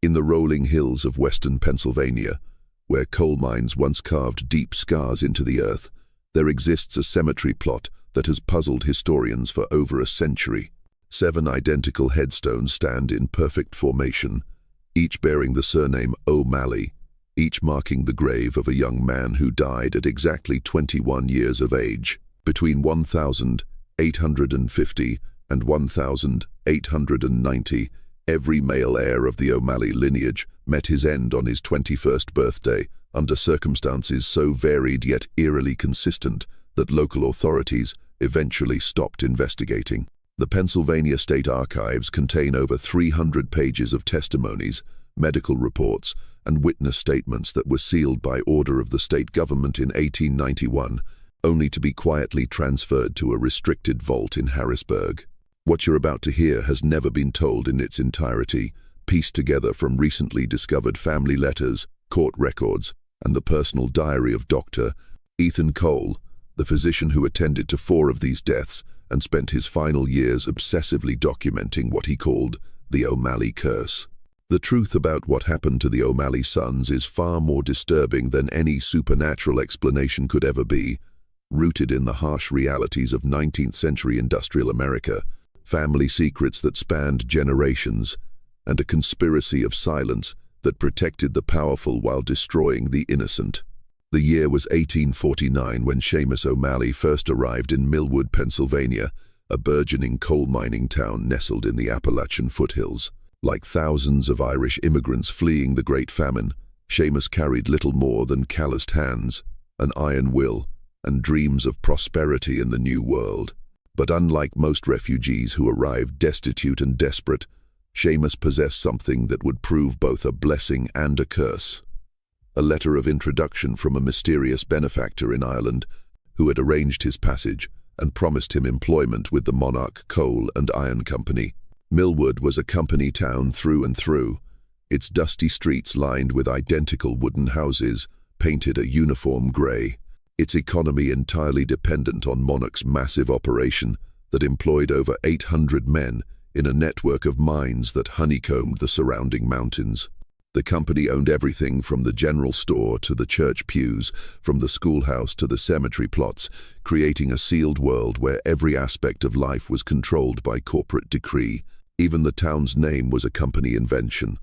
In the rolling hills of western Pennsylvania, where coal mines once carved deep scars into the earth, there exists a cemetery plot that has puzzled historians for over a century. 7 identical headstones stand in perfect formation, each bearing the surname O'Malley, each marking the grave of a young man who died at exactly 21 years of age. Between 1850 and 1890, every male heir of the O'Malley lineage met his end on his 21st birthday under circumstances so varied yet eerily consistent that local authorities eventually stopped investigating. The Pennsylvania State Archives contain over 300 pages of testimonies, medical reports, and witness statements that were sealed by order of the state government in 1891, only to be quietly transferred to a restricted vault in Harrisburg. What you're about to hear has never been told in its entirety, pieced together from recently discovered family letters, court records, and the personal diary of Dr. Ethan Cole, the physician who attended to 4 of these deaths and spent his final years obsessively documenting what he called the O'Malley curse. The truth about what happened to the O'Malley sons is far more disturbing than any supernatural explanation could ever be. Rooted in the harsh realities of 19th-century industrial America, family secrets that spanned generations, and a conspiracy of silence that protected the powerful while destroying the innocent. The year was 1849 when Seamus O'Malley first arrived in Millwood, Pennsylvania, a burgeoning coal mining town nestled in the Appalachian foothills. Like thousands of Irish immigrants fleeing the Great Famine, Seamus carried little more than calloused hands, an iron will, and dreams of prosperity in the New World. But unlike most refugees who arrived destitute and desperate, Seamus possessed something that would prove both a blessing and a curse. A letter of introduction from a mysterious benefactor in Ireland who had arranged his passage and promised him employment with the Monarch Coal and Iron Company. Millwood was a company town through and through, its dusty streets lined with identical wooden houses painted a uniform grey, its economy entirely dependent on Monarch's massive operation that employed over 800 men in a network of mines that honeycombed the surrounding mountains. The company owned everything from the general store to the church pews, from the schoolhouse to the cemetery plots, creating a sealed world where every aspect of life was controlled by corporate decree. Even the town's name was a company invention.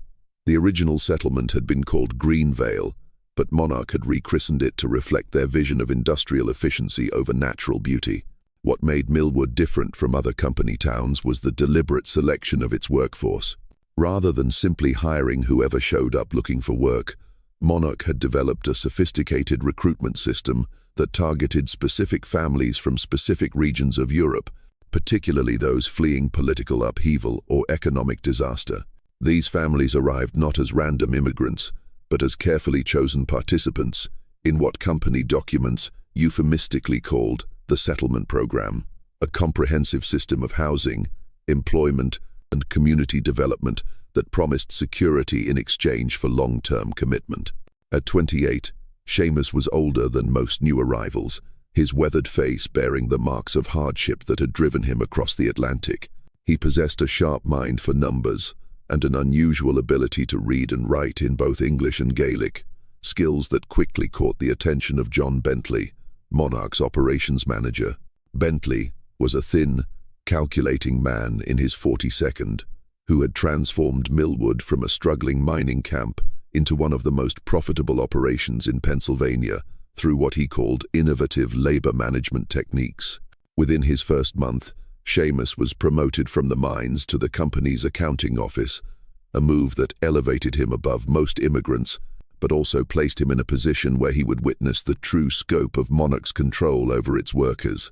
The original settlement had been called Greenvale, but Monarch had rechristened it to reflect their vision of industrial efficiency over natural beauty. What made Millwood different from other company towns was the deliberate selection of its workforce. Rather than simply hiring whoever showed up looking for work, Monarch had developed a sophisticated recruitment system that targeted specific families from specific regions of Europe, particularly those fleeing political upheaval or economic disaster. These families arrived not as random immigrants, but as carefully chosen participants in what company documents euphemistically called the settlement program, a comprehensive system of housing, employment, and community development that promised security in exchange for long-term commitment. At 28, Seamus was older than most new arrivals, his weathered face bearing the marks of hardship that had driven him across the Atlantic. He possessed a sharp mind for numbers and an unusual ability to read and write in both English and Gaelic, skills that quickly caught the attention of John Bentley, Monarch's operations manager. Bentley was a thin, calculating man in his 42nd, who had transformed Millwood from a struggling mining camp into one of the most profitable operations in Pennsylvania through what he called innovative labor management techniques. Within his first month, Seamus was promoted from the mines to the company's accounting office, a move that elevated him above most immigrants, but also placed him in a position where he would witness the true scope of Monarch's control over its workers.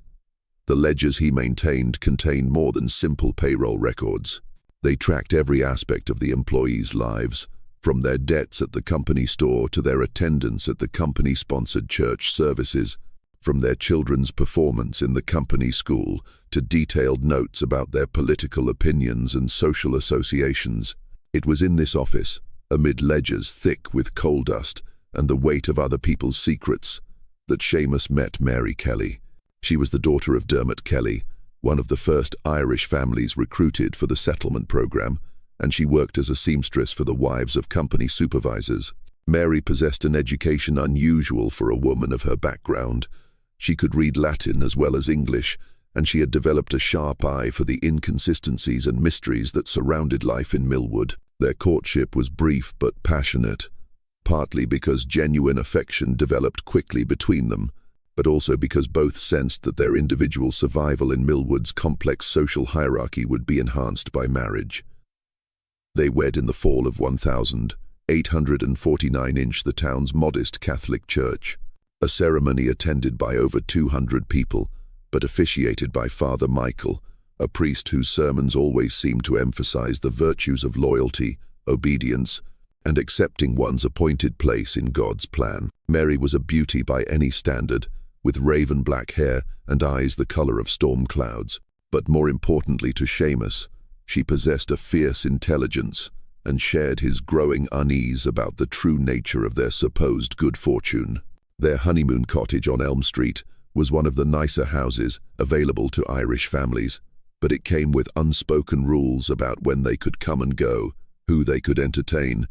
The ledgers he maintained contained more than simple payroll records. They tracked every aspect of the employees' lives, from their debts at the company store to their attendance at the company-sponsored church services, from their children's performance in the company school to detailed notes about their political opinions and social associations. It was in this office, amid ledgers thick with coal dust and the weight of other people's secrets, that Seamus met Mary Kelly. She was the daughter of Dermot Kelly, one of the first Irish families recruited for the settlement program, and she worked as a seamstress for the wives of company supervisors. Mary possessed an education unusual for a woman of her background. She could read Latin as well as English, and she had developed a sharp eye for the inconsistencies and mysteries that surrounded life in Millwood. Their courtship was brief but passionate, partly because genuine affection developed quickly between them, but also because both sensed that their individual survival in Millwood's complex social hierarchy would be enhanced by marriage. They wed in the fall of 1849 in the town's modest Catholic church, a ceremony attended by over 200 people, but officiated by Father Michael, a priest whose sermons always seemed to emphasize the virtues of loyalty, obedience, and accepting one's appointed place in God's plan. Mary was a beauty by any standard, with raven black hair and eyes the color of storm clouds. But more importantly to Seamus, she possessed a fierce intelligence and shared his growing unease about the true nature of their supposed good fortune. Their honeymoon cottage on Elm Street was one of the nicer houses available to Irish families, but it came with unspoken rules about when they could come and go, who they could entertain,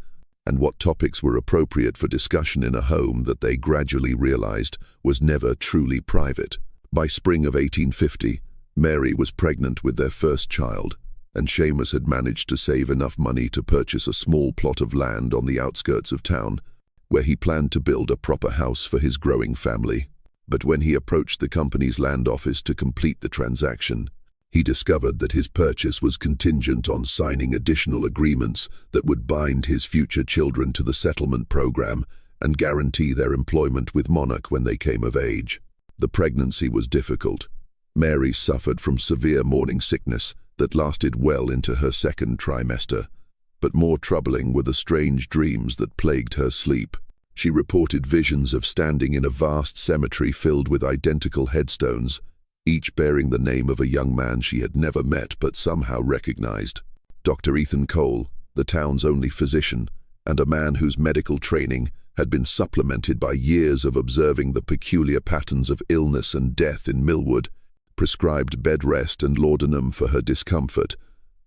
and what topics were appropriate for discussion in a home that they gradually realized was never truly private. By spring of 1850, Mary was pregnant with their first child, and Seamus had managed to save enough money to purchase a small plot of land on the outskirts of town, where he planned to build a proper house for his growing family. But when he approached the company's land office to complete the transaction, he discovered that his purchase was contingent on signing additional agreements that would bind his future children to the settlement program and guarantee their employment with Monarch when they came of age. The pregnancy was difficult. Mary suffered from severe morning sickness that lasted well into her second trimester, but more troubling were the strange dreams that plagued her sleep. She reported visions of standing in a vast cemetery filled with identical headstones, each bearing the name of a young man she had never met but somehow recognized. Dr. Ethan Cole, the town's only physician, and a man whose medical training had been supplemented by years of observing the peculiar patterns of illness and death in Millwood, prescribed bed rest and laudanum for her discomfort,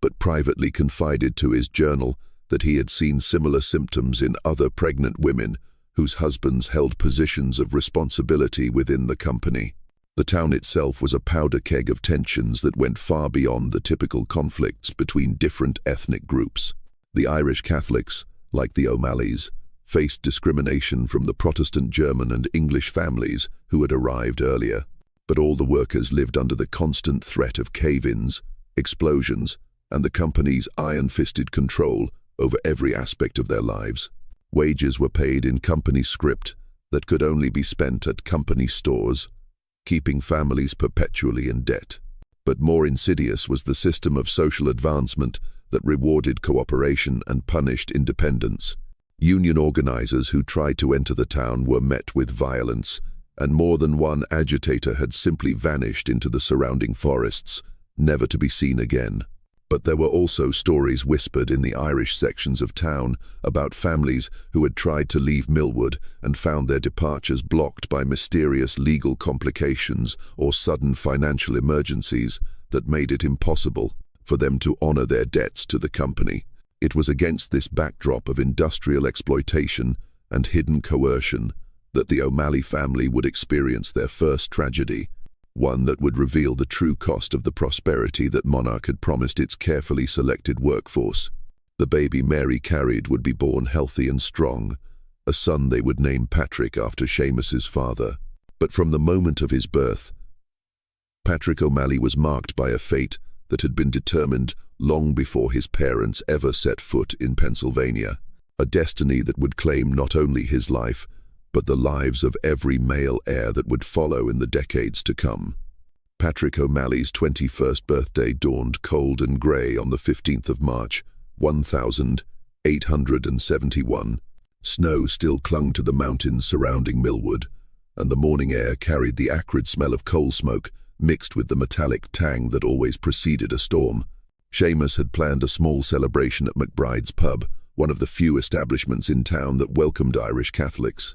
but privately confided to his journal that he had seen similar symptoms in other pregnant women whose husbands held positions of responsibility within the company. The town itself was a powder keg of tensions that went far beyond the typical conflicts between different ethnic groups. The Irish Catholics, like the O'Malleys, faced discrimination from the Protestant German and English families who had arrived earlier, but all the workers lived under the constant threat of cave-ins, explosions, and the company's iron-fisted control over every aspect of their lives. Wages were paid in company script that could only be spent at company stores, keeping families perpetually in debt. But more insidious was the system of social advancement that rewarded cooperation and punished independence. Union organizers who tried to enter the town were met with violence, and more than one agitator had simply vanished into the surrounding forests, never to be seen again. But there were also stories whispered in the Irish sections of town about families who had tried to leave Millwood and found their departures blocked by mysterious legal complications or sudden financial emergencies that made it impossible for them to honor their debts to the company. It was against this backdrop of industrial exploitation and hidden coercion that the O'Malley family would experience their first tragedy, one that would reveal the true cost of the prosperity that Monarch had promised its carefully selected workforce. The baby Mary carried would be born healthy and strong, a son they would name Patrick after Seamus's father. But from the moment of his birth, Patrick O'Malley was marked by a fate that had been determined long before his parents ever set foot in Pennsylvania, a destiny that would claim not only his life, but the lives of every male heir that would follow in the decades to come. Patrick O'Malley's 21st birthday dawned cold and grey on the 15th of March, 1871. Snow still clung to the mountains surrounding Millwood, and the morning air carried the acrid smell of coal smoke mixed with the metallic tang that always preceded a storm. Seamus had planned a small celebration at McBride's pub, one of the few establishments in town that welcomed Irish Catholics.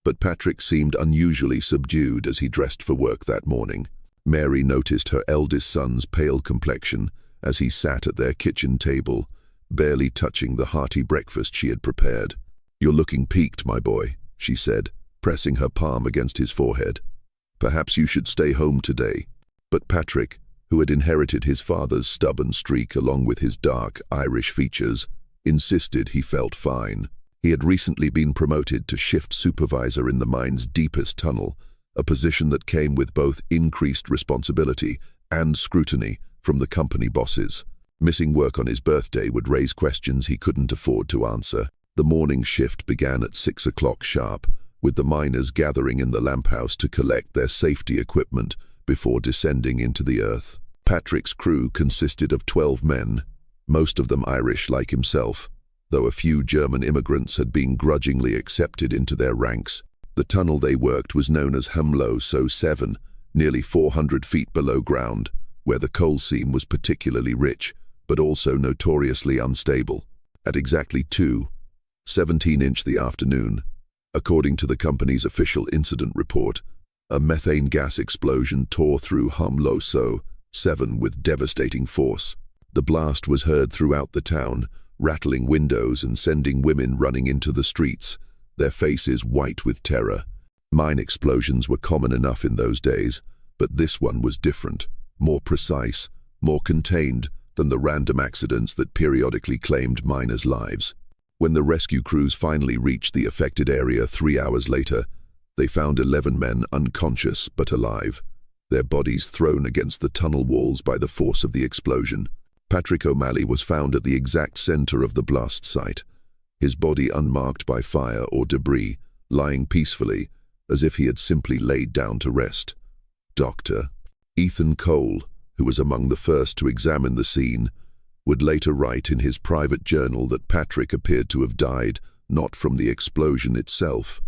But Patrick seemed unusually subdued as he dressed for work that morning. Mary noticed her eldest son's pale complexion as he sat at their kitchen table, barely touching the hearty breakfast she had prepared. "You're looking peaked, my boy," she said, pressing her palm against his forehead. "Perhaps you should stay home today." But Patrick, who had inherited his father's stubborn streak along with his dark Irish features, insisted he felt fine. He had recently been promoted to shift supervisor in the mine's deepest tunnel, a position that came with both increased responsibility and scrutiny from the company bosses. Missing work on his birthday would raise questions he couldn't afford to answer. The morning shift began at 6 o'clock sharp, with the miners gathering in the lamp house to collect their safety equipment before descending into the earth. Patrick's crew consisted of 12 men, most of them Irish like himself, though a few German immigrants had been grudgingly accepted into their ranks. The tunnel they worked was known as Humlo So 7, nearly 400 feet below ground, where the coal seam was particularly rich, but also notoriously unstable. At exactly 2:17 the afternoon, according to the company's official incident report, a methane gas explosion tore through Humlo So 7 with devastating force. The blast was heard throughout the town, rattling windows and sending women running into the streets, their faces white with terror. Mine explosions were common enough in those days, but this one was different, more precise, more contained than the random accidents that periodically claimed miners' lives. When the rescue crews finally reached the affected area 3 hours later, they found 11 men unconscious but alive, their bodies thrown against the tunnel walls by the force of the explosion. Patrick O'Malley was found at the exact center of the blast site, his body unmarked by fire or debris, lying peacefully, as if he had simply laid down to rest. Dr. Ethan Cole, who was among the first to examine the scene, would later write in his private journal that Patrick appeared to have died not from the explosion itself,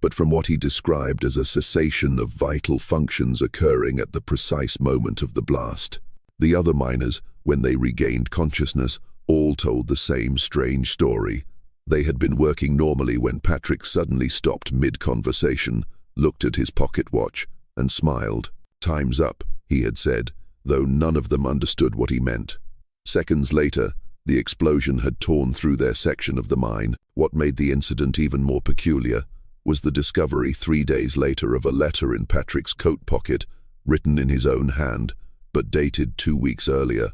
but from what he described as a cessation of vital functions occurring at the precise moment of the blast. The other miners, when they regained consciousness, all told the same strange story. They had been working normally when Patrick suddenly stopped mid-conversation, looked at his pocket watch, and smiled. "Time's up," he had said, though none of them understood what he meant. Seconds later, the explosion had torn through their section of the mine. What made the incident even more peculiar was the discovery 3 days later of a letter in Patrick's coat pocket, written in his own hand, but dated 2 weeks earlier.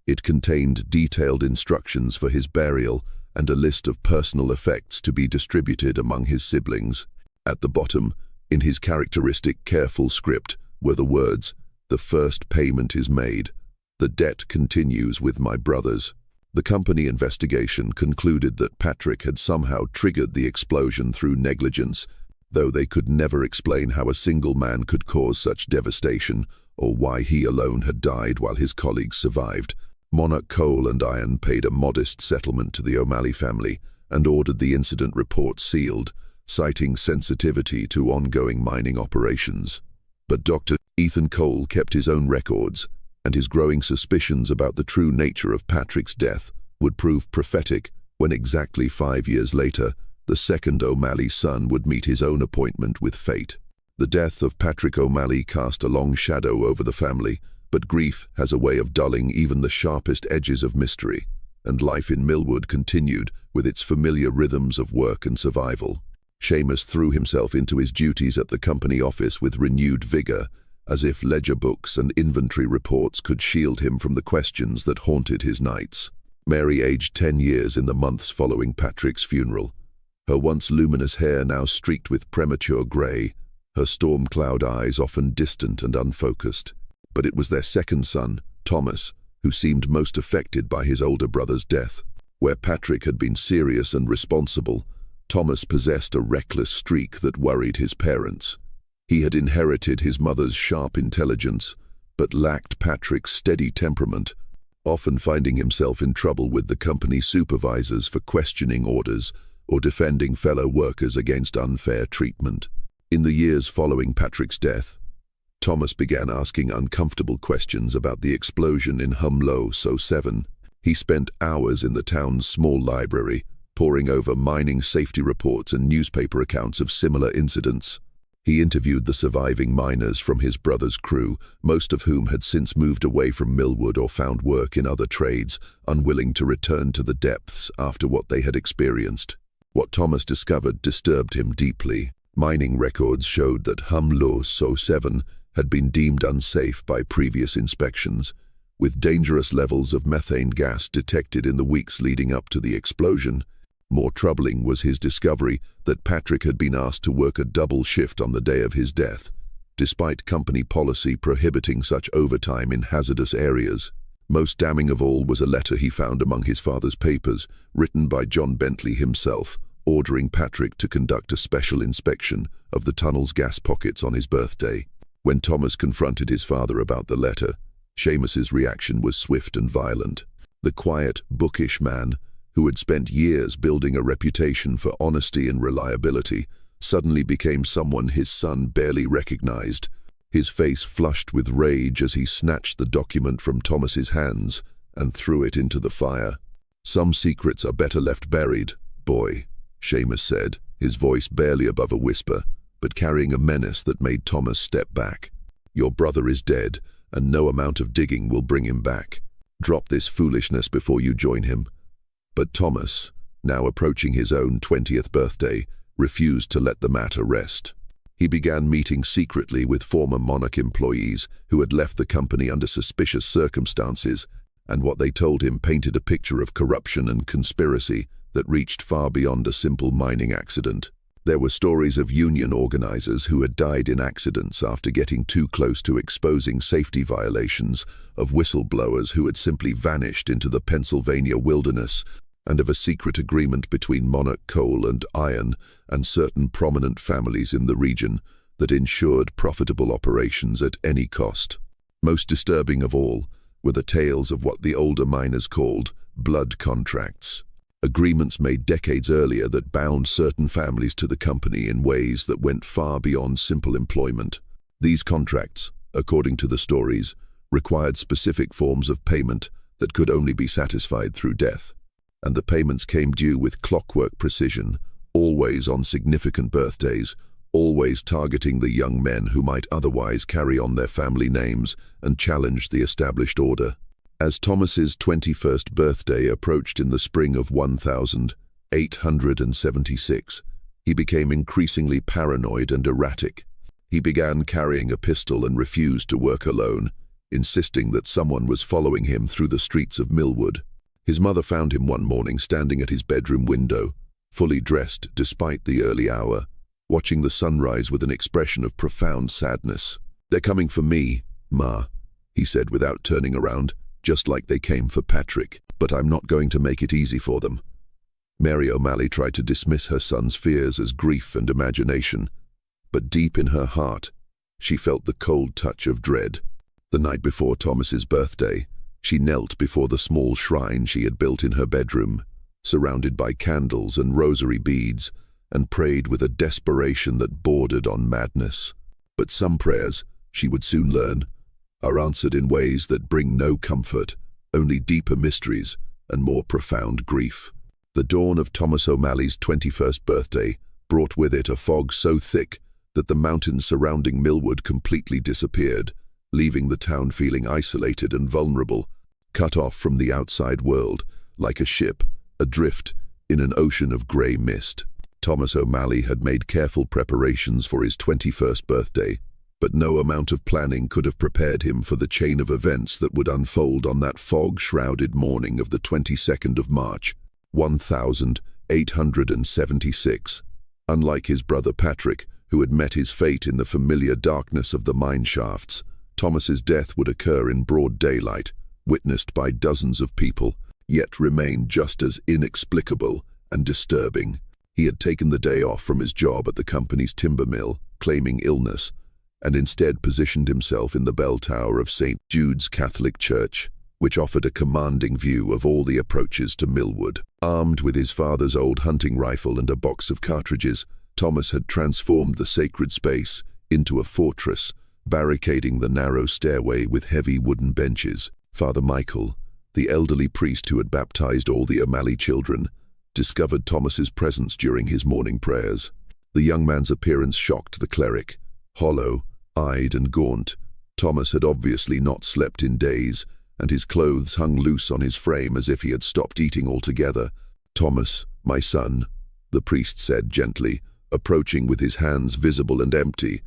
It contained detailed instructions for his burial and a list of personal effects to be distributed among his siblings. At the bottom, in his characteristic careful script, were the words, "The first payment is made. The debt continues with my brothers." The company investigation concluded that Patrick had somehow triggered the explosion through negligence, though they could never explain how a single man could cause such devastation or why he alone had died while his colleagues survived. Monarch Coal and Iron paid a modest settlement to the O'Malley family and ordered the incident report sealed, citing sensitivity to ongoing mining operations. But Dr. Ethan Cole kept his own records, and his growing suspicions about the true nature of Patrick's death would prove prophetic when exactly 5 years later, the second O'Malley son would meet his own appointment with fate. The death of Patrick O'Malley cast a long shadow over the family, but grief has a way of dulling even the sharpest edges of mystery, and life in Millwood continued with its familiar rhythms of work and survival. Seamus threw himself into his duties at the company office with renewed vigor, as if ledger books and inventory reports could shield him from the questions that haunted his nights. Mary aged 10 years in the months following Patrick's funeral, her once luminous hair now streaked with premature grey, her storm cloud eyes often distant and unfocused. But it was their second son, Thomas, who seemed most affected by his older brother's death. Where Patrick had been serious and responsible, Thomas possessed a reckless streak that worried his parents. He had inherited his mother's sharp intelligence, but lacked Patrick's steady temperament, often finding himself in trouble with the company supervisors for questioning orders or defending fellow workers against unfair treatment. In the years following Patrick's death, Thomas began asking uncomfortable questions about the explosion in Humlo So 7. He spent hours in the town's small library, poring over mining safety reports and newspaper accounts of similar incidents. He interviewed the surviving miners from his brother's crew, most of whom had since moved away from Millwood or found work in other trades, unwilling to return to the depths after what they had experienced. What Thomas discovered disturbed him deeply. Mining records showed that Hum Lo So 7 had been deemed unsafe by previous inspections, with dangerous levels of methane gas detected in the weeks leading up to the explosion. More troubling was his discovery that Patrick had been asked to work a double shift on the day of his death, despite company policy prohibiting such overtime in hazardous areas. Most damning of all was a letter he found among his father's papers, written by John Bentley himself, ordering Patrick to conduct a special inspection of the tunnel's gas pockets on his birthday. When Thomas confronted his father about the letter, Seamus's reaction was swift and violent. The quiet, bookish man, who had spent years building a reputation for honesty and reliability, suddenly became someone his son barely recognized. His face flushed with rage as he snatched the document from Thomas's hands and threw it into the fire. "Some secrets are better left buried, boy," Seamus said, his voice barely above a whisper, but carrying a menace that made Thomas step back. "Your brother is dead, and no amount of digging will bring him back. Drop this foolishness before you join him." But Thomas, now approaching his own 20th birthday, refused to let the matter rest. He began meeting secretly with former Monarch employees who had left the company under suspicious circumstances, and what they told him painted a picture of corruption and conspiracy that reached far beyond a simple mining accident. There were stories of union organizers who had died in accidents after getting too close to exposing safety violations, of whistleblowers who had simply vanished into the Pennsylvania wilderness, and of a secret agreement between Monarch Coal and Iron and certain prominent families in the region that ensured profitable operations at any cost. Most disturbing of all were the tales of what the older miners called blood contracts. Agreements made decades earlier that bound certain families to the company in ways that went far beyond simple employment. These contracts, according to the stories, required specific forms of payment that could only be satisfied through death. And the payments came due with clockwork precision, always on significant birthdays, always targeting the young men who might otherwise carry on their family names and challenge the established order. As Thomas's 21st birthday approached in the spring of 1876, he became increasingly paranoid and erratic. He began carrying a pistol and refused to work alone, insisting that someone was following him through the streets of Millwood. His mother found him one morning standing at his bedroom window, fully dressed despite the early hour, watching the sunrise with an expression of profound sadness. "They're coming for me, Ma," he said without turning around, "just like they came for Patrick, but I'm not going to make it easy for them." Mary O'Malley tried to dismiss her son's fears as grief and imagination, but deep in her heart, she felt the cold touch of dread. The night before Thomas's birthday, she knelt before the small shrine she had built in her bedroom, surrounded by candles and rosary beads, and prayed with a desperation that bordered on madness. But some prayers, she would soon learn, are answered in ways that bring no comfort, only deeper mysteries and more profound grief. The dawn of Thomas O'Malley's 21st birthday brought with it a fog so thick that the mountains surrounding Millwood completely disappeared, leaving the town feeling isolated and vulnerable, cut off from the outside world, like a ship adrift in an ocean of grey mist. Thomas O'Malley had made careful preparations for his 21st birthday, but no amount of planning could have prepared him for the chain of events that would unfold on that fog-shrouded morning of the 22nd of March, 1876. Unlike his brother Patrick, who had met his fate in the familiar darkness of the mine shafts, Thomas's death would occur in broad daylight, witnessed by dozens of people, yet remain just as inexplicable and disturbing. He had taken the day off from his job at the company's timber mill, claiming illness, and instead positioned himself in the bell tower of St. Jude's Catholic Church, which offered a commanding view of all the approaches to Millwood. Armed with his father's old hunting rifle and a box of cartridges, Thomas had transformed the sacred space into a fortress, barricading the narrow stairway with heavy wooden benches. Father Michael, the elderly priest who had baptized all the O'Malley children, discovered Thomas's presence during his morning prayers. The young man's appearance shocked the cleric. Hollow-eyed and gaunt, Thomas had obviously not slept in days, and his clothes hung loose on his frame as if he had stopped eating altogether. "Thomas, my son," the priest said gently, approaching with his hands visible and empty.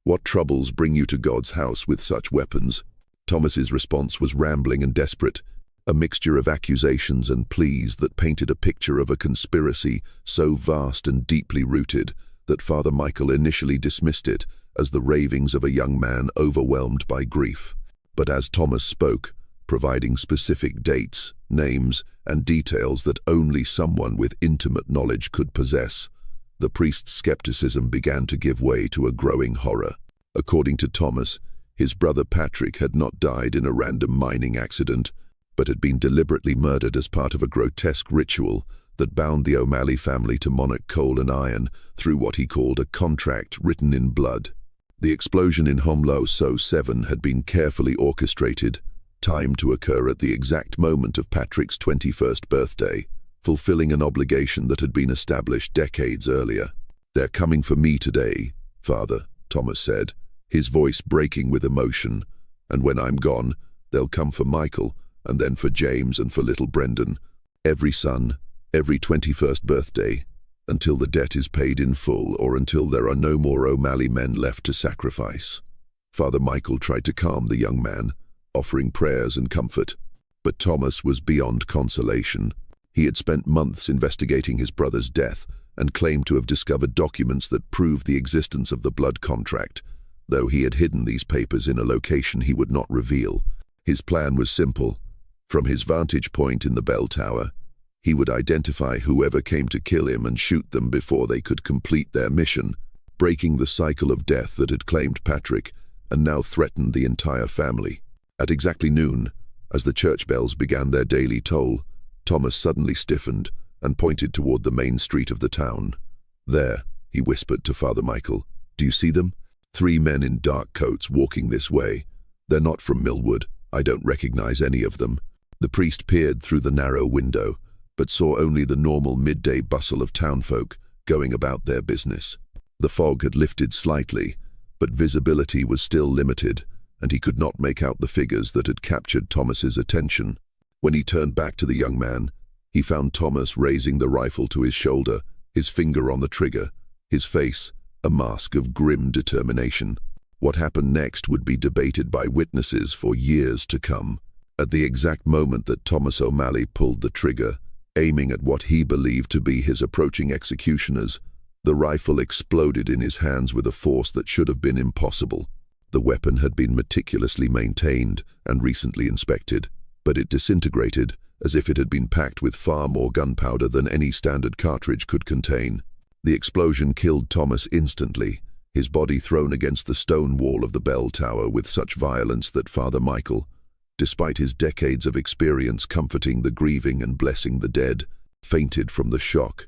"What troubles bring you to God's house with such weapons?" Thomas's response was rambling and desperate, a mixture of accusations and pleas that painted a picture of a conspiracy so vast and deeply rooted that Father Michael initially dismissed it as the ravings of a young man overwhelmed by grief. But as Thomas spoke, providing specific dates, names, and details that only someone with intimate knowledge could possess, the priest's skepticism began to give way to a growing horror. According to Thomas, his brother Patrick had not died in a random mining accident, but had been deliberately murdered as part of a grotesque ritual that bound the O'Malley family to Monarch Coal and Iron through what he called a contract written in blood. The explosion in Homlo-So 7 had been carefully orchestrated, timed to occur at the exact moment of Patrick's 21st birthday, fulfilling an obligation that had been established decades earlier. "They're coming for me today, Father," Thomas said, his voice breaking with emotion, "and when I'm gone, they'll come for Michael, and then for James and for little Brendan. Every son, every 21st birthday, until the debt is paid in full or until there are no more O'Malley men left to sacrifice." Father Michael tried to calm the young man, offering prayers and comfort. But Thomas was beyond consolation. He had spent months investigating his brother's death and claimed to have discovered documents that proved the existence of the blood contract, though he had hidden these papers in a location he would not reveal. His plan was simple. From his vantage point in the bell tower, he would identify whoever came to kill him and shoot them before they could complete their mission, breaking the cycle of death that had claimed Patrick and now threatened the entire family. At exactly noon, as the church bells began their daily toll, Thomas suddenly stiffened and pointed toward the main street of the town. "There," he whispered to Father Michael. "Do you see them? 3 men in dark coats walking this way. They're not from Millwood. I don't recognize any of them." The priest peered through the narrow window, but saw only the normal midday bustle of townfolk going about their business. The fog had lifted slightly, but visibility was still limited, and he could not make out the figures that had captured Thomas's attention. When he turned back to the young man, he found Thomas raising the rifle to his shoulder, his finger on the trigger, his face a mask of grim determination. What happened next would be debated by witnesses for years to come. At the exact moment that Thomas O'Malley pulled the trigger, aiming at what he believed to be his approaching executioners, the rifle exploded in his hands with a force that should have been impossible. The weapon had been meticulously maintained and recently inspected, but it disintegrated as if it had been packed with far more gunpowder than any standard cartridge could contain. The explosion killed Thomas instantly, his body thrown against the stone wall of the bell tower with such violence that Father Michael, despite his decades of experience comforting the grieving and blessing the dead, fainted from the shock.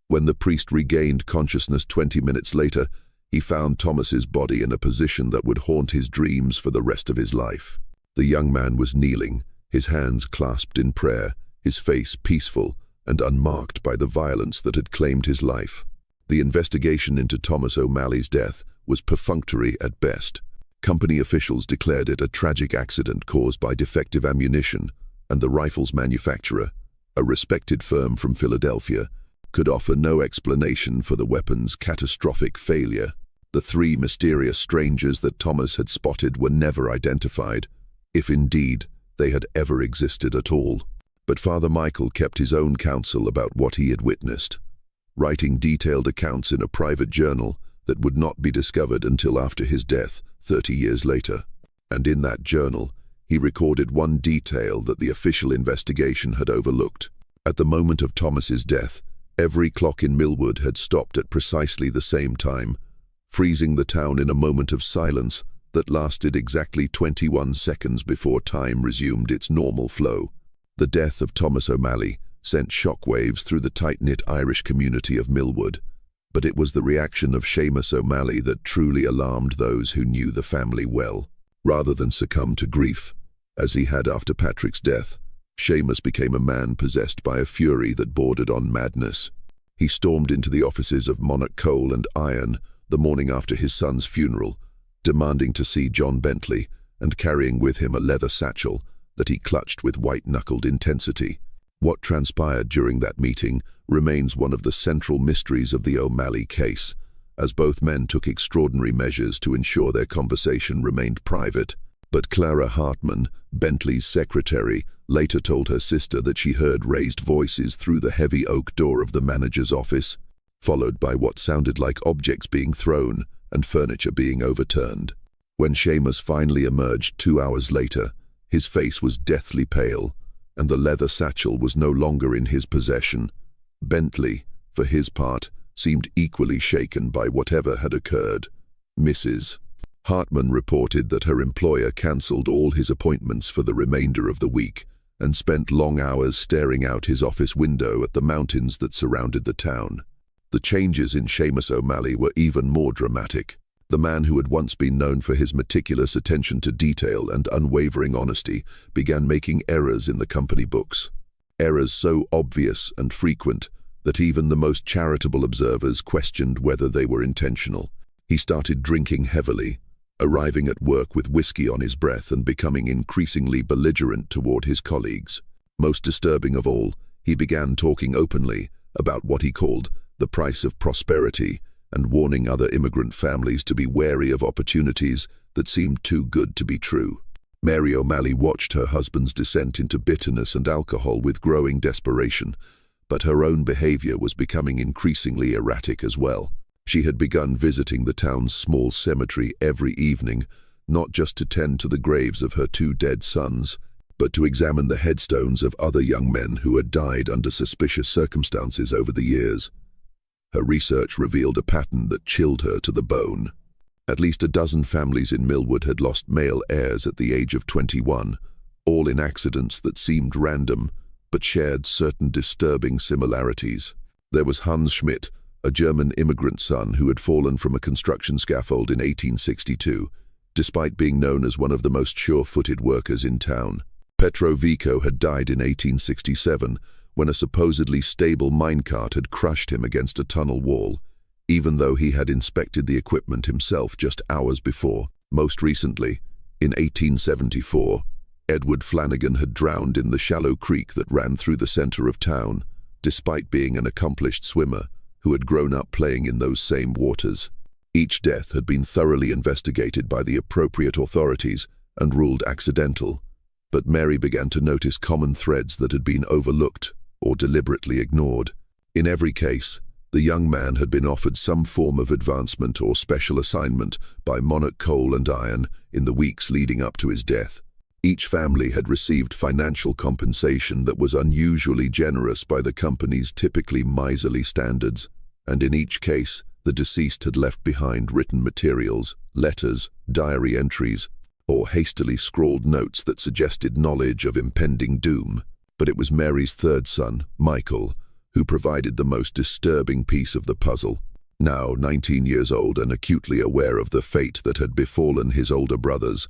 When the priest regained consciousness 20 minutes later, he found Thomas's body in a position that would haunt his dreams for the rest of his life. The young man was kneeling, his hands clasped in prayer, his face peaceful and unmarked by the violence that had claimed his life. The investigation into Thomas O'Malley's death was perfunctory at best. Company officials declared it a tragic accident caused by defective ammunition, and the rifle's manufacturer, a respected firm from Philadelphia, could offer no explanation for the weapon's catastrophic failure. The 3 mysterious strangers that Thomas had spotted were never identified, if indeed they had ever existed at all. But Father Michael kept his own counsel about what he had witnessed, writing detailed accounts in a private journal that would not be discovered until after his death 30 years later. And in that journal, he recorded one detail that the official investigation had overlooked. At the moment of Thomas's death, every clock in Millwood had stopped at precisely the same time, freezing the town in a moment of silence that lasted exactly 21 seconds before time resumed its normal flow. The death of Thomas O'Malley sent shockwaves through the tight-knit Irish community of Millwood, but it was the reaction of Seamus O'Malley that truly alarmed those who knew the family well. Rather than succumb to grief, as he had after Patrick's death, Seamus became a man possessed by a fury that bordered on madness. He stormed into the offices of Monarch Coal and Iron the morning after his son's funeral, demanding to see John Bentley and carrying with him a leather satchel that he clutched with white-knuckled intensity. What transpired during that meeting remains one of the central mysteries of the O'Malley case, as both men took extraordinary measures to ensure their conversation remained private. But Clara Hartman, Bentley's secretary, later told her sister that she heard raised voices through the heavy oak door of the manager's office, followed by what sounded like objects being thrown and furniture being overturned. When Seamus finally emerged 2 hours later, his face was deathly pale, and the leather satchel was no longer in his possession. Bentley, for his part, seemed equally shaken by whatever had occurred. Mrs. Hartman reported that her employer cancelled all his appointments for the remainder of the week and spent long hours staring out his office window at the mountains that surrounded the town. The changes in Seamus O'Malley were even more dramatic. The man who had once been known for his meticulous attention to detail and unwavering honesty began making errors in the company books. Errors so obvious and frequent that even the most charitable observers questioned whether they were intentional. He started drinking heavily, arriving at work with whiskey on his breath and becoming increasingly belligerent toward his colleagues. Most disturbing of all, he began talking openly about what he called the price of prosperity and warning other immigrant families to be wary of opportunities that seemed too good to be true. Mary O'Malley watched her husband's descent into bitterness and alcohol with growing desperation, but her own behavior was becoming increasingly erratic as well. She had begun visiting the town's small cemetery every evening, not just to tend to the graves of her 2 dead sons, but to examine the headstones of other young men who had died under suspicious circumstances over the years. Her research revealed a pattern that chilled her to the bone. At least a dozen families in Millwood had lost male heirs at the age of 21, all in accidents that seemed random, but shared certain disturbing similarities. There was Hans Schmidt, a German immigrant son who had fallen from a construction scaffold in 1862, despite being known as one of the most sure-footed workers in town. Petro Vico had died in 1867, when a supposedly stable minecart had crushed him against a tunnel wall, even though he had inspected the equipment himself just hours before. Most recently, in 1874, Edward Flanagan had drowned in the shallow creek that ran through the center of town, despite being an accomplished swimmer who had grown up playing in those same waters. Each death had been thoroughly investigated by the appropriate authorities and ruled accidental, but Mary began to notice common threads that had been overlooked or deliberately ignored. In every case, the young man had been offered some form of advancement or special assignment by Monarch Coal and Iron in the weeks leading up to his death. Each family had received financial compensation that was unusually generous by the company's typically miserly standards, and in each case, the deceased had left behind written materials, letters, diary entries, or hastily scrawled notes that suggested knowledge of impending doom. But it was Mary's 3rd son, Michael, who provided the most disturbing piece of the puzzle. Now 19 years old and acutely aware of the fate that had befallen his older brothers,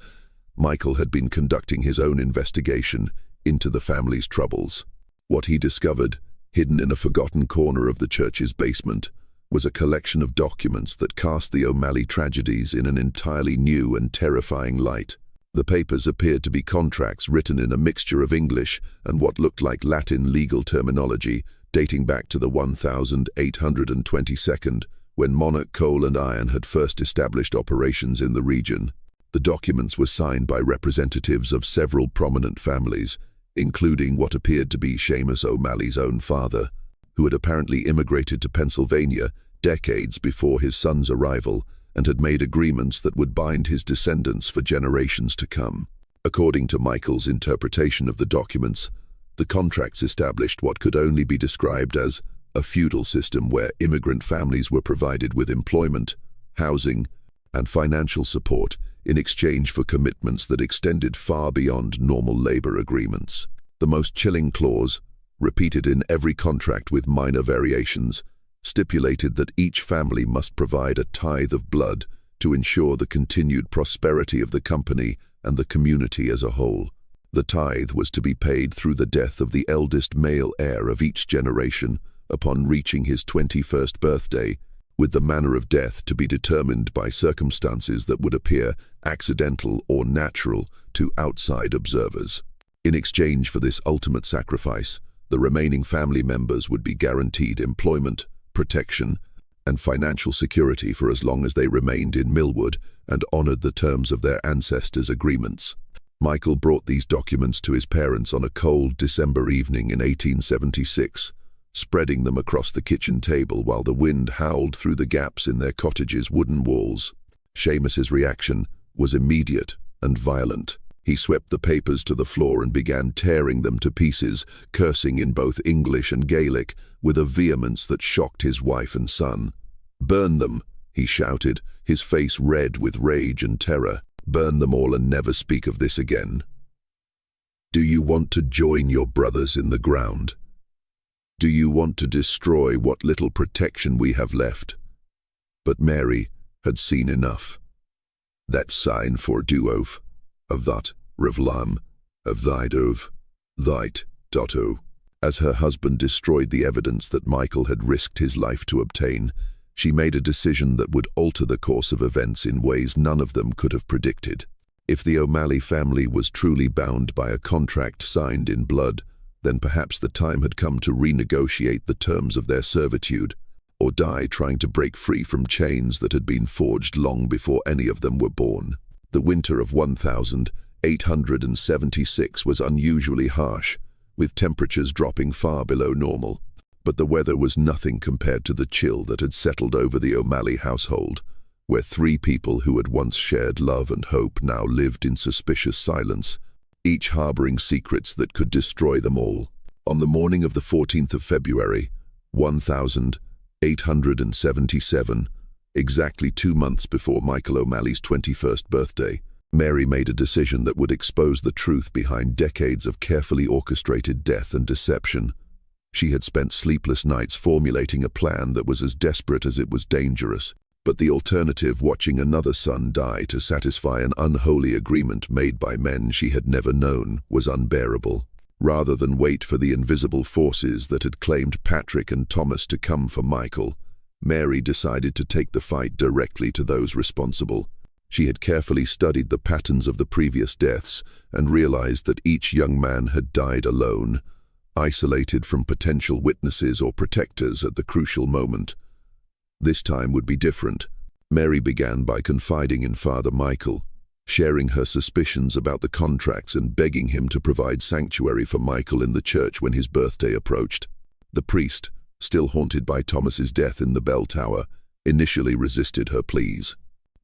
Michael had been conducting his own investigation into the family's troubles. What he discovered, hidden in a forgotten corner of the church's basement, was a collection of documents that cast the O'Malley tragedies in an entirely new and terrifying light. The papers appeared to be contracts written in a mixture of English and what looked like Latin legal terminology, dating back to the 1822, when Monarch Coal and Iron had first established operations in the region. The documents were signed by representatives of several prominent families, including what appeared to be Seamus O'Malley's own father, who had apparently immigrated to Pennsylvania decades before his son's arrival and had made agreements that would bind his descendants for generations to come. According to Michael's interpretation of the documents, the contracts established what could only be described as a feudal system where immigrant families were provided with employment, housing, and financial support in exchange for commitments that extended far beyond normal labor agreements. The most chilling clause, repeated in every contract with minor variations, stipulated that each family must provide a tithe of blood to ensure the continued prosperity of the company and the community as a whole. The tithe was to be paid through the death of the eldest male heir of each generation, upon reaching his 21st birthday, with the manner of death to be determined by circumstances that would appear accidental or natural to outside observers. In exchange for this ultimate sacrifice, the remaining family members would be guaranteed employment, protection, and financial security for as long as they remained in Millwood and honored the terms of their ancestors' agreements. Michael brought these documents to his parents on a cold December evening in 1876, spreading them across the kitchen table while the wind howled through the gaps in their cottage's wooden walls. Seamus's reaction was immediate and violent. He swept the papers to the floor and began tearing them to pieces, cursing in both English and Gaelic with a vehemence that shocked his wife and son. "Burn them," he shouted, his face red with rage and terror. "Burn them all and never speak of this again. Do you want to join your brothers in the ground? Do you want to destroy what little protection we have left?" But Mary had seen enough. That sign for duov, of that, revlam, of thydov, thite, dotto. As her husband destroyed the evidence that Michael had risked his life to obtain, she made a decision that would alter the course of events in ways none of them could have predicted. If the O'Malley family was truly bound by a contract signed in blood, then perhaps the time had come to renegotiate the terms of their servitude, or die trying to break free from chains that had been forged long before any of them were born. The winter of 1876 was unusually harsh, with temperatures dropping far below normal. But the weather was nothing compared to the chill that had settled over the O'Malley household, where three people who had once shared love and hope now lived in suspicious silence, each harboring secrets that could destroy them all. On the morning of the 14th of February, 1877, exactly 2 months before Michael O'Malley's 21st birthday, Mary made a decision that would expose the truth behind decades of carefully orchestrated death and deception. She had spent sleepless nights formulating a plan that was as desperate as it was dangerous, but the alternative, watching another son die to satisfy an unholy agreement made by men she had never known, was unbearable. Rather than wait for the invisible forces that had claimed Patrick and Thomas to come for Michael, Mary decided to take the fight directly to those responsible. She had carefully studied the patterns of the previous deaths and realized that each young man had died alone, isolated from potential witnesses or protectors at the crucial moment. This time would be different. Mary began by confiding in Father Michael, sharing her suspicions about the contracts and begging him to provide sanctuary for Michael in the church when his birthday approached. The priest, still haunted by Thomas's death in the bell tower, initially resisted her pleas.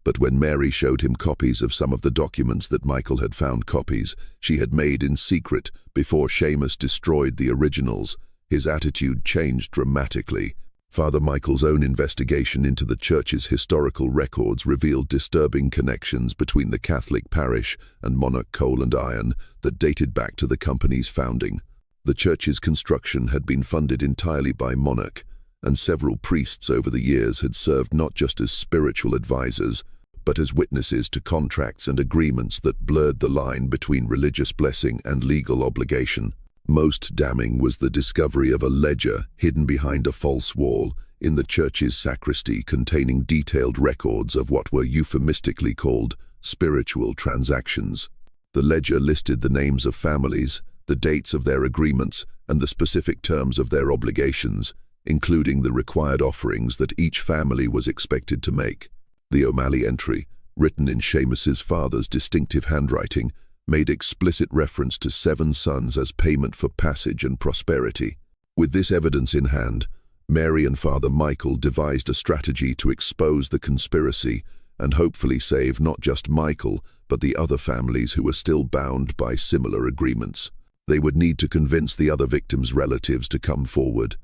But when Mary showed him copies of some of the documents that Michael had found copies she had made in secret before Seamus destroyed the originals, his attitude changed dramatically. Father Michael's own investigation into the church's historical records revealed disturbing connections between the Catholic parish and Monarch Coal and Iron that dated back to the company's founding. The church's construction had been funded entirely by Monarch, and several priests over the years had served not just as spiritual advisors, but as witnesses to contracts and agreements that blurred the line between religious blessing and legal obligation. Most damning was the discovery of a ledger hidden behind a false wall in the church's sacristy containing detailed records of what were euphemistically called spiritual transactions. The ledger listed the names of families, the dates of their agreements, and the specific terms of their obligations, including the required offerings that each family was expected to make. The O'Malley entry, written in Seamus's father's distinctive handwriting, made explicit reference to 7 sons as payment for passage and prosperity. With this evidence in hand, Mary and Father Michael devised a strategy to expose the conspiracy and hopefully save not just Michael, but the other families who were still bound by similar agreements. They would need to convince the other victims' relatives to come forward,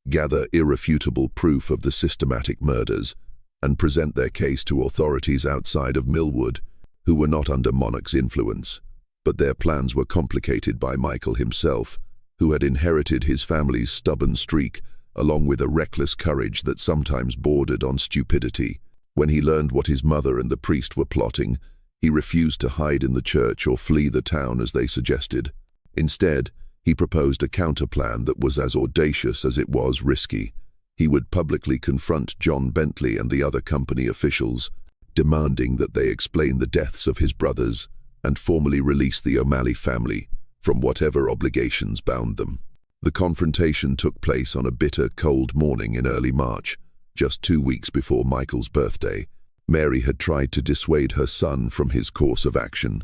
gather irrefutable proof of the systematic murders, and present their case to authorities outside of Millwood, who were not under Monarch's influence. But their plans were complicated by Michael himself, who had inherited his family's stubborn streak, along with a reckless courage that sometimes bordered on stupidity. When he learned what his mother and the priest were plotting, he refused to hide in the church or flee the town as they suggested. Instead, He proposed a counterplan that was as audacious as it was risky. He would publicly confront John Bentley and the other company officials, demanding that they explain the deaths of his brothers and formally release the O'Malley family from whatever obligations bound them. The confrontation took place on a bitter, cold morning in early March, just 2 weeks before Michael's birthday. Mary had tried to dissuade her son from his course of action,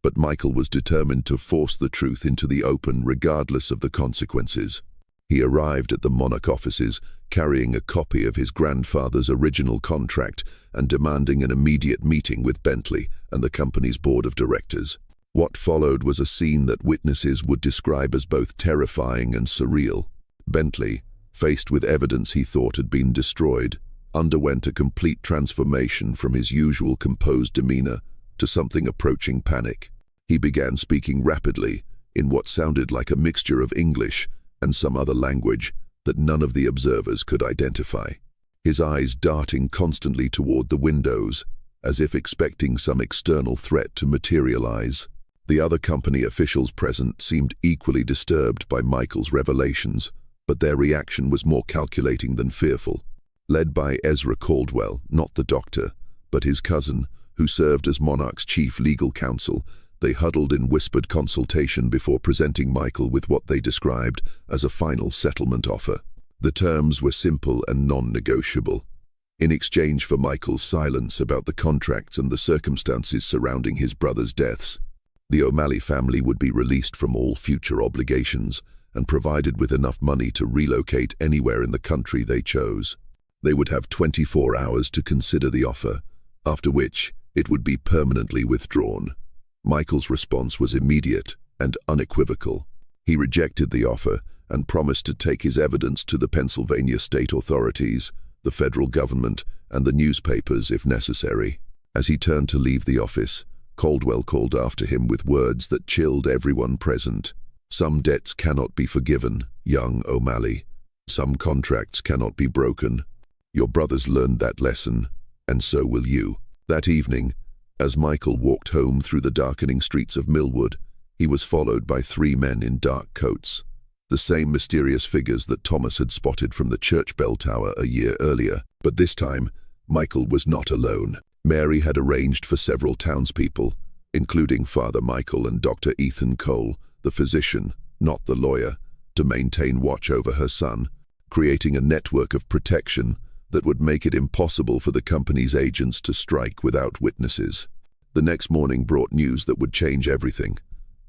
but Michael was determined to force the truth into the open regardless of the consequences. He arrived at the Monarch offices carrying a copy of his grandfather's original contract and demanding an immediate meeting with Bentley and the company's board of directors. What followed was a scene that witnesses would describe as both terrifying and surreal. Bentley, faced with evidence he thought had been destroyed, underwent a complete transformation from his usual composed demeanor to something approaching panic. He began speaking rapidly, in what sounded like a mixture of English and some other language that none of the observers could identify. His eyes darting constantly toward the windows, as if expecting some external threat to materialize. The other company officials present seemed equally disturbed by Michael's revelations, but their reaction was more calculating than fearful. Led by Ezra Caldwell, not the doctor, but his cousin, who served as Monarch's chief legal counsel, they huddled in whispered consultation before presenting Michael with what they described as a final settlement offer. The terms were simple and non-negotiable. In exchange for Michael's silence about the contracts and the circumstances surrounding his brothers' deaths, the O'Malley family would be released from all future obligations and provided with enough money to relocate anywhere in the country they chose. They would have 24 hours to consider the offer, after which it would be permanently withdrawn. Michael's response was immediate and unequivocal. He rejected the offer and promised to take his evidence to the Pennsylvania state authorities, the federal government, and the newspapers if necessary. As he turned to leave the office, Caldwell called after him with words that chilled everyone present. Some debts cannot be forgiven, young O'Malley. Some contracts cannot be broken. Your brothers learned that lesson, and so will you. That evening, as Michael walked home through the darkening streets of Millwood, he was followed by 3 men in dark coats, the same mysterious figures that Thomas had spotted from the church bell tower a year earlier. But this time, Michael was not alone. Mary had arranged for several townspeople, including Father Michael and Dr. Ethan Cole, the physician, not the lawyer, to maintain watch over her son, creating a network of protection that would make it impossible for the company's agents to strike without witnesses. The next morning brought news that would change everything.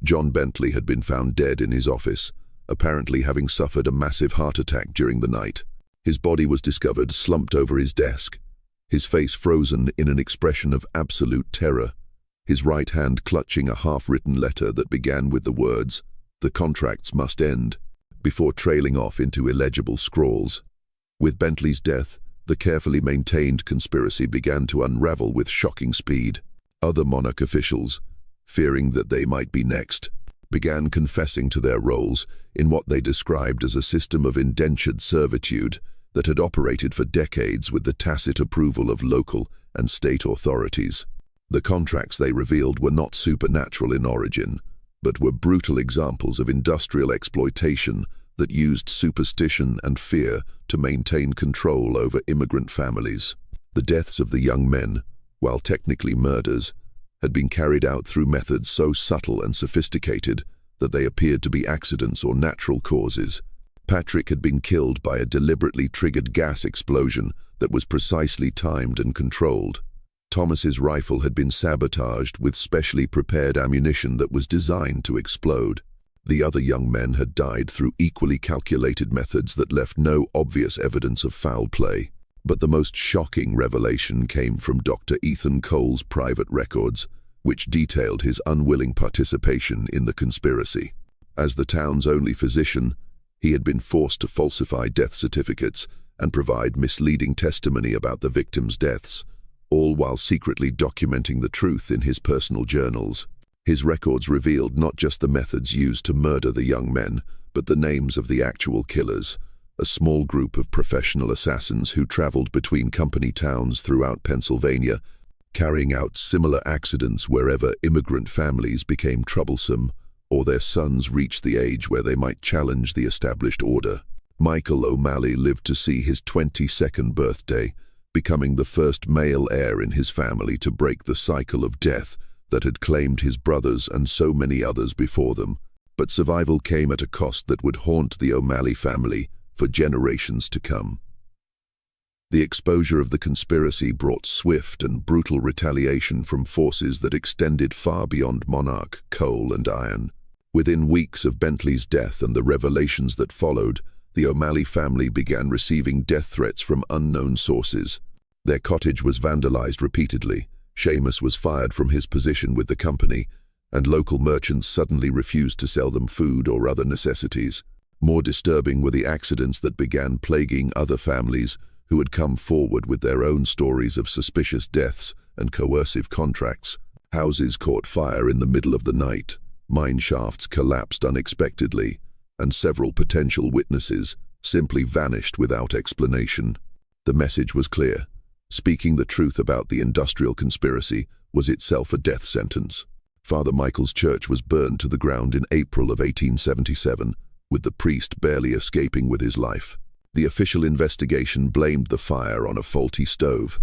John Bentley had been found dead in his office, apparently having suffered a massive heart attack during the night. His body was discovered slumped over his desk, his face frozen in an expression of absolute terror, his right hand clutching a half-written letter that began with the words, "The contracts must end," before trailing off into illegible scrawls. With Bentley's death, the carefully maintained conspiracy began to unravel with shocking speed. Other Monarch officials, fearing that they might be next, began confessing to their roles in what they described as a system of indentured servitude that had operated for decades with the tacit approval of local and state authorities. The contracts they revealed were not supernatural in origin, but were brutal examples of industrial exploitation that used superstition and fear to maintain control over immigrant families. The deaths of the young men, while technically murders, had been carried out through methods so subtle and sophisticated that they appeared to be accidents or natural causes. Patrick had been killed by a deliberately triggered gas explosion that was precisely timed and controlled. Thomas's rifle had been sabotaged with specially prepared ammunition that was designed to explode. The other young men had died through equally calculated methods that left no obvious evidence of foul play. But the most shocking revelation came from Dr. Ethan Cole's private records, which detailed his unwilling participation in the conspiracy. As the town's only physician, he had been forced to falsify death certificates and provide misleading testimony about the victims' deaths, all while secretly documenting the truth in his personal journals. His records revealed not just the methods used to murder the young men, but the names of the actual killers, a small group of professional assassins who traveled between company towns throughout Pennsylvania, carrying out similar accidents wherever immigrant families became troublesome or their sons reached the age where they might challenge the established order. Michael O'Malley lived to see his 22nd birthday, becoming the first male heir in his family to break the cycle of death that had claimed his brothers and so many others before them. But survival came at a cost that would haunt the O'Malley family for generations to come. The exposure of the conspiracy brought swift and brutal retaliation from forces that extended far beyond monarch, coal and iron. Within weeks of Bentley's death and the revelations that followed, the O'Malley family began receiving death threats from unknown sources. Their cottage was vandalized repeatedly, Seamus was fired from his position with the company, and local merchants suddenly refused to sell them food or other necessities. More disturbing were the accidents that began plaguing other families who had come forward with their own stories of suspicious deaths and coercive contracts. Houses caught fire in the middle of the night, mine shafts collapsed unexpectedly, and several potential witnesses simply vanished without explanation. The message was clear. Speaking the truth about the industrial conspiracy was itself a death sentence. Father Michael's church was burned to the ground in April of 1877, with the priest barely escaping with his life. The official investigation blamed the fire on a faulty stove,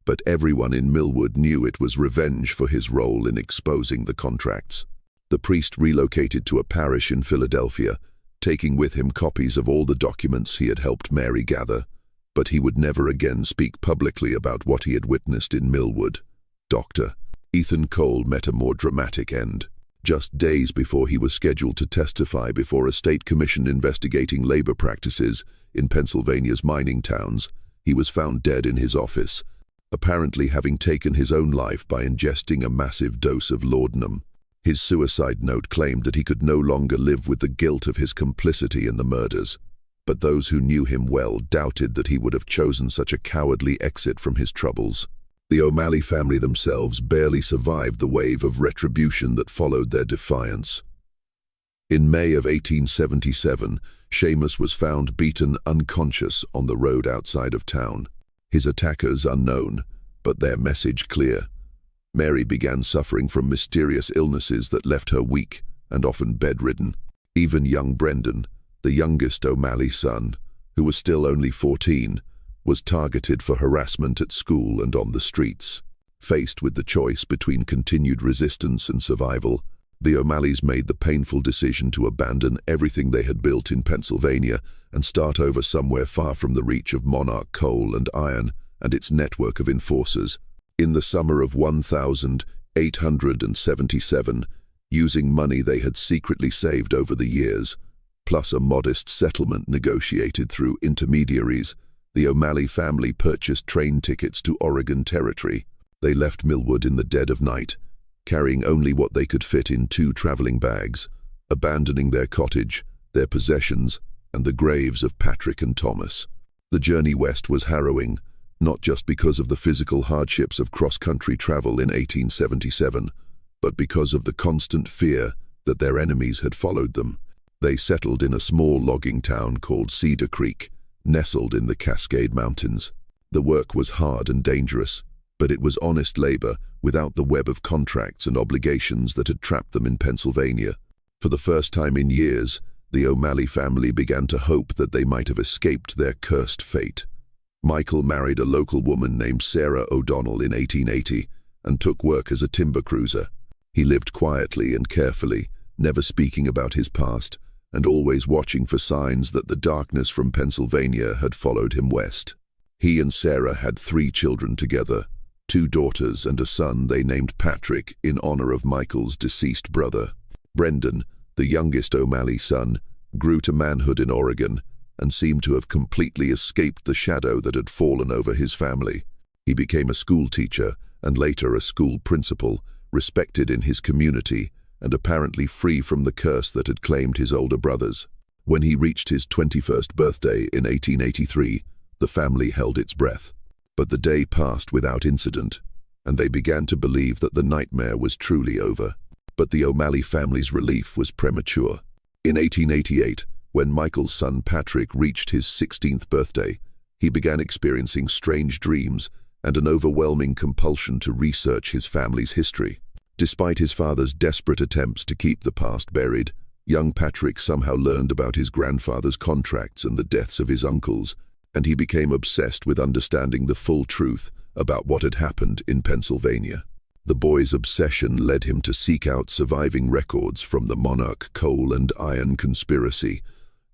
but everyone in Millwood knew it was revenge for his role in exposing the contracts. The priest relocated to a parish in Philadelphia, taking with him copies of all the documents he had helped Mary gather, but he would never again speak publicly about what he had witnessed in Millwood. Dr. Ethan Cole met a more dramatic end. Just days before he was scheduled to testify before a state commission investigating labor practices in Pennsylvania's mining towns, he was found dead in his office, apparently having taken his own life by ingesting a massive dose of laudanum. His suicide note claimed that he could no longer live with the guilt of his complicity in the murders, but those who knew him well doubted that he would have chosen such a cowardly exit from his troubles. The O'Malley family themselves barely survived the wave of retribution that followed their defiance. In May of 1877, Seamus was found beaten unconscious on the road outside of town. His attackers unknown, but their message clear. Mary began suffering from mysterious illnesses that left her weak and often bedridden. Even young Brendan, the youngest O'Malley son, who was still only 14, was targeted for harassment at school and on the streets. Faced with the choice between continued resistance and survival, the O'Malleys made the painful decision to abandon everything they had built in Pennsylvania and start over somewhere far from the reach of monarch coal and iron and its network of enforcers. In the summer of 1877, using money they had secretly saved over the years, plus a modest settlement negotiated through intermediaries, the O'Malley family purchased train tickets to Oregon Territory. They left Millwood in the dead of night, carrying only what they could fit in 2 traveling bags, abandoning their cottage, their possessions, and the graves of Patrick and Thomas. The journey west was harrowing, not just because of the physical hardships of cross-country travel in 1877, but because of the constant fear that their enemies had followed them. They settled in a small logging town called Cedar Creek, nestled in the Cascade Mountains. The work was hard and dangerous, but it was honest labor without the web of contracts and obligations that had trapped them in Pennsylvania. For the first time in years, the O'Malley family began to hope that they might have escaped their cursed fate. Michael married a local woman named Sarah O'Donnell in 1880 and took work as a timber cruiser. He lived quietly and carefully, never speaking about his past, and always watching for signs that the darkness from Pennsylvania had followed him west. He and Sarah had 3 children together, 2 daughters and a son they named Patrick in honor of Michael's deceased brother. Brendan, the youngest O'Malley son, grew to manhood in Oregon and seemed to have completely escaped the shadow that had fallen over his family. He became a school teacher and later a school principal, respected in his community and apparently free from the curse that had claimed his older brothers. When he reached his 21st birthday in 1883, the family held its breath. But the day passed without incident, and they began to believe that the nightmare was truly over. But the O'Malley family's relief was premature. In 1888, when Michael's son Patrick reached his 16th birthday, he began experiencing strange dreams and an overwhelming compulsion to research his family's history. Despite his father's desperate attempts to keep the past buried, young Patrick somehow learned about his grandfather's contracts and the deaths of his uncles, and he became obsessed with understanding the full truth about what had happened in Pennsylvania. The boy's obsession led him to seek out surviving records from the Monarch Coal and Iron conspiracy,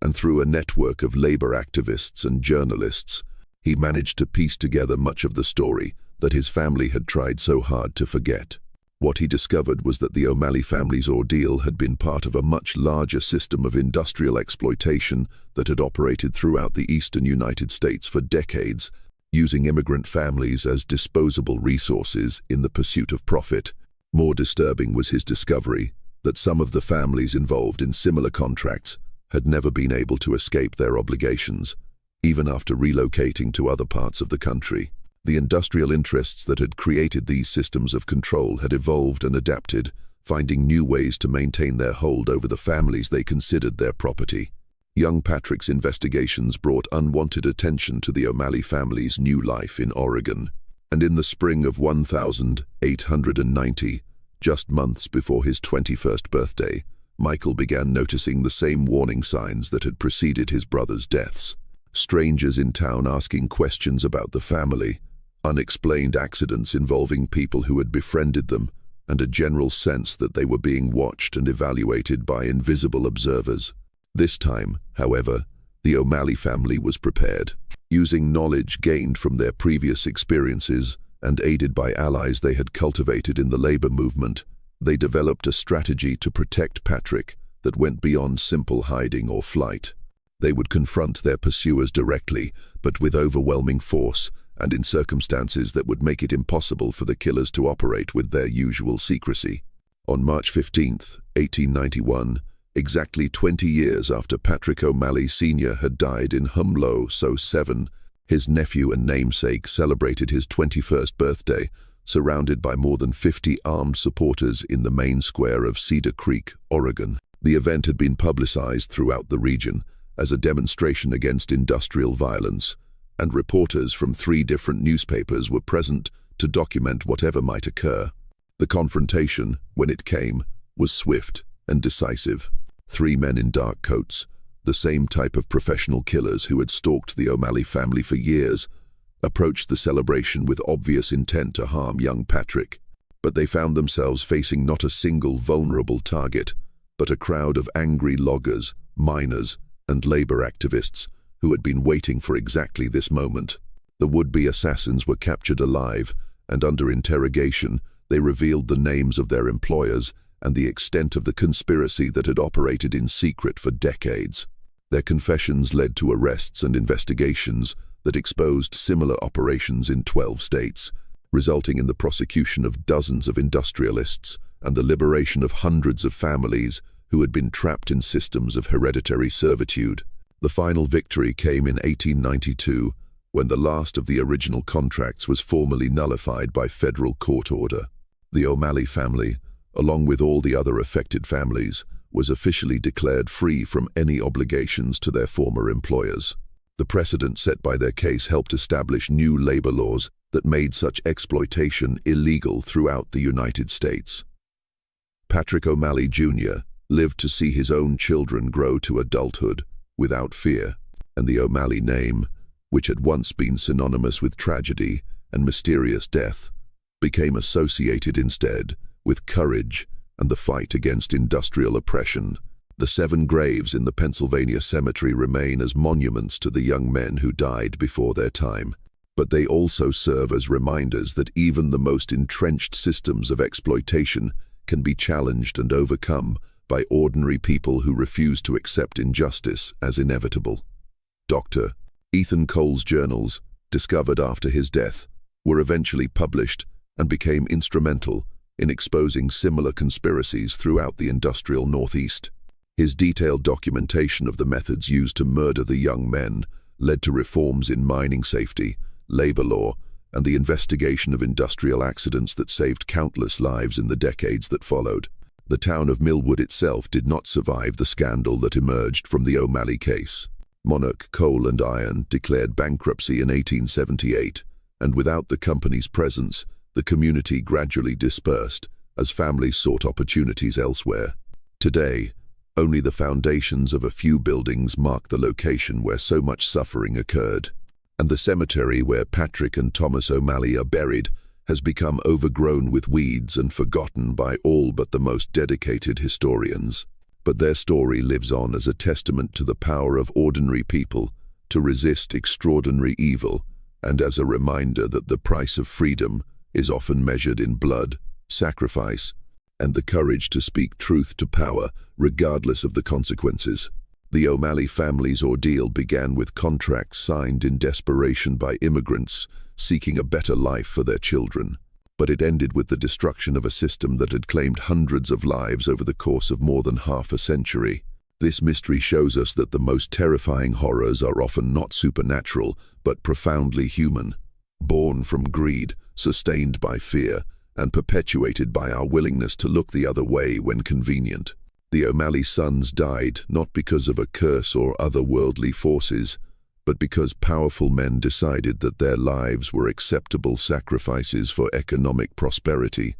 and through a network of labor activists and journalists, he managed to piece together much of the story that his family had tried so hard to forget. What he discovered was that the O'Malley family's ordeal had been part of a much larger system of industrial exploitation that had operated throughout the eastern United States for decades, using immigrant families as disposable resources in the pursuit of profit. More disturbing was his discovery that some of the families involved in similar contracts had never been able to escape their obligations, even after relocating to other parts of the country. The industrial interests that had created these systems of control had evolved and adapted, finding new ways to maintain their hold over the families they considered their property. Young Patrick's investigations brought unwanted attention to the O'Malley family's new life in Oregon, and in the spring of 1890, just months before his 21st birthday, Michael began noticing the same warning signs that had preceded his brother's deaths. Strangers in town asking questions about the family, unexplained accidents involving people who had befriended them, and a general sense that they were being watched and evaluated by invisible observers. This time, however, the O'Malley family was prepared. Using knowledge gained from their previous experiences and aided by allies they had cultivated in the labor movement, they developed a strategy to protect Patrick that went beyond simple hiding or flight. They would confront their pursuers directly, but with overwhelming force, and in circumstances that would make it impossible for the killers to operate with their usual secrecy. On March 15, 1891, exactly 20 years after Patrick O'Malley Sr. had died in Humlo, So 7, his nephew and namesake celebrated his 21st birthday, surrounded by more than 50 armed supporters in the main square of Cedar Creek, Oregon. The event had been publicized throughout the region as a demonstration against industrial violence, and reporters from 3 different newspapers were present to document whatever might occur. The confrontation, when it came, was swift and decisive. 3 men in dark coats, the same type of professional killers who had stalked the O'Malley family for years, approached the celebration with obvious intent to harm young Patrick. But they found themselves facing not a single vulnerable target, but a crowd of angry loggers, miners, and labor activists who had been waiting for exactly this moment. The would-be assassins were captured alive, and under interrogation, they revealed the names of their employers and the extent of the conspiracy that had operated in secret for decades. Their confessions led to arrests and investigations that exposed similar operations in 12 states, resulting in the prosecution of dozens of industrialists and the liberation of hundreds of families who had been trapped in systems of hereditary servitude. The final victory came in 1892, when the last of the original contracts was formally nullified by federal court order. The O'Malley family, along with all the other affected families, was officially declared free from any obligations to their former employers. The precedent set by their case helped establish new labor laws that made such exploitation illegal throughout the United States. Patrick O'Malley Jr. lived to see his own children grow to adulthood without fear, and the O'Malley name, which had once been synonymous with tragedy and mysterious death, became associated instead with courage and the fight against industrial oppression. The 7 graves in the Pennsylvania cemetery remain as monuments to the young men who died before their time, but they also serve as reminders that even the most entrenched systems of exploitation can be challenged and overcome by ordinary people who refuse to accept injustice as inevitable. Dr. Ethan Cole's journals, discovered after his death, were eventually published and became instrumental in exposing similar conspiracies throughout the industrial Northeast. His detailed documentation of the methods used to murder the young men led to reforms in mining safety, labor law, and the investigation of industrial accidents that saved countless lives in the decades that followed. The town of Millwood itself did not survive the scandal that emerged from the O'Malley case. Monarch Coal and Iron declared bankruptcy in 1878, and without the company's presence, the community gradually dispersed as families sought opportunities elsewhere. Today, only the foundations of a few buildings mark the location where so much suffering occurred, and the cemetery where Patrick and Thomas O'Malley are buried has become overgrown with weeds and forgotten by all but the most dedicated historians. But their story lives on as a testament to the power of ordinary people to resist extraordinary evil, and as a reminder that the price of freedom is often measured in blood, sacrifice, and the courage to speak truth to power, regardless of the consequences. The O'Malley family's ordeal began with contracts signed in desperation by immigrants seeking a better life for their children. But it ended with the destruction of a system that had claimed hundreds of lives over the course of more than half a century. This mystery shows us that the most terrifying horrors are often not supernatural, but profoundly human, born from greed, sustained by fear, and perpetuated by our willingness to look the other way when convenient. The O'Malley sons died not because of a curse or otherworldly forces, but because powerful men decided that their lives were acceptable sacrifices for economic prosperity.